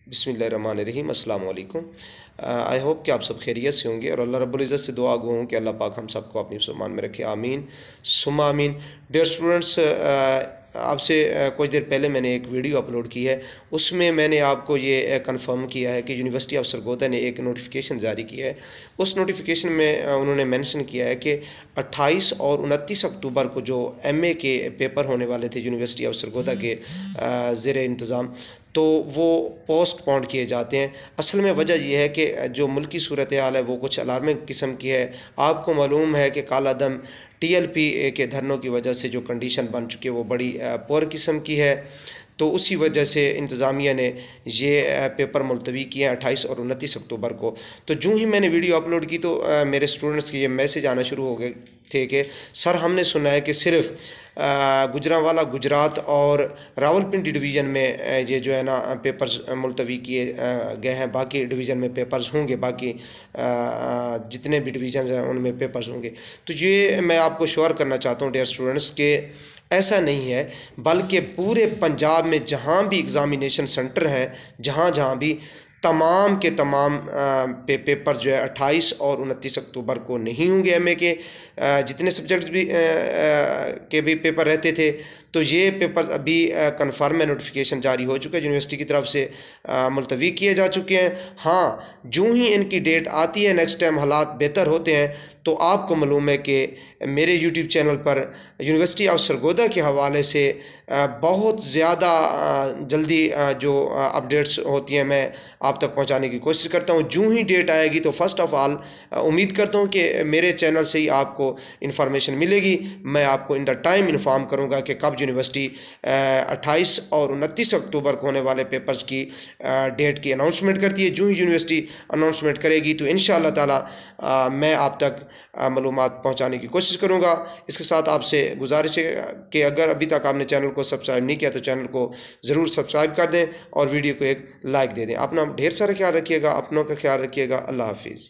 बिस्मिल्लाहिर्रहमानिर्रहीम, अस्सलाम वालेकुम। आई होप कि आप सब खैरियत से होंगे और अल्लाह रब्बुल इज़्ज़त से दुआ गो हूँ कि अल्लाह पाक हम सबको अपनी सुमान में रखे, आमीन सुम्मा आमीन। डियर स्टूडेंट्स, आपसे कुछ देर पहले मैंने एक वीडियो अपलोड की है, उसमें मैंने आपको ये कंफर्म किया है कि यूनिवर्सिटी ऑफ सरगोदा ने एक नोटिफिकेशन जारी किया है। उस नोटिफिकेशन में उन्होंने मेंशन किया है कि 28 और 29 अक्टूबर को जो एमए के पेपर होने वाले थे यूनिवर्सिटी ऑफ सरगोदा के ज़ेर इंतज़ाम, तो वो पोस्टपोन किए जाते हैं। असल में वजह यह है कि जो मुल्की सूरत हाल है वो कुछ अलार्मिंग किस्म की है। आपको मालूम है कि कालादम टीएलपी के धरनों की वजह से जो कंडीशन बन चुकी है वो बड़ी पुअर किस्म की है, तो उसी वजह से इंतज़ामिया ने ये पेपर मुलतवी किए हैं 28 और 29 अक्टूबर को। तो जो ही मैंने वीडियो अपलोड की तो मेरे स्टूडेंट्स के ये मैसेज आना शुरू हो गए थे कि सर हमने सुना है कि सिर्फ़ गुजरांवाला गुजरात और रावलपिंडी डिवीज़न में ये जो है ना पेपर्स मुलतवी किए गए हैं, बाकी डिवीज़न में पेपर्स होंगे, बाकी जितने भी डिवीज़न हैं उनमें पेपर्स होंगे। तो ये मैं आपको श्योर करना चाहता हूँ डियर स्टूडेंट्स के ऐसा नहीं है, बल्कि पूरे पंजाब में जहाँ भी एग्ज़ामिनेशन सेंटर हैं, जहाँ जहाँ भी तमाम के तमाम पेपर जो है 28 और 29 अक्टूबर को नहीं होंगे। एमए के जितने सब्जेक्ट्स भी के भी पेपर रहते थे, तो ये पेपर अभी कन्फर्म है, नोटिफिकेशन जारी हो चुका है यूनिवर्सिटी की तरफ से, मुलतवी किए जा चुके हैं। हाँ, जो ही इनकी डेट आती है, नेक्स्ट टाइम हालात बेहतर होते हैं, तो आपको मालूम है कि मेरे यूट्यूब चैनल पर यूनिवर्सिटी ऑफ सरगोदा के हवाले से बहुत ज़्यादा जल्दी जो अपडेट्स होती हैं मैं आप तक पहुंचाने की कोशिश करता हूं। जो ही डेट आएगी तो फर्स्ट ऑफ़ ऑल उम्मीद करता हूं कि मेरे चैनल से ही आपको इन्फॉर्मेशन मिलेगी। मैं आपको इन द टाइम इन्फॉर्म करूंगा कि कब यूनिवर्सिटी 28 और 29 अक्टूबर को होने वाले पेपर्स की डेट की अनाउंसमेंट करती है। जो ही यूनिवर्सिटी अनाउंसमेंट करेगी तो इंशाअल्लाह ताला मैं आप तक मालूमात पहुंचाने की कोशिश करूंगा। इसके साथ आपसे गुजारिश है कि अगर अभी तक आपने चैनल को सब्सक्राइब नहीं किया तो चैनल को ज़रूर सब्सक्राइब कर दें और वीडियो को एक लाइक दे दें। अपना ढेर सारा ख्याल रखिएगा, अपनों का ख्याल रखिएगा। अल्लाह हाफिज़।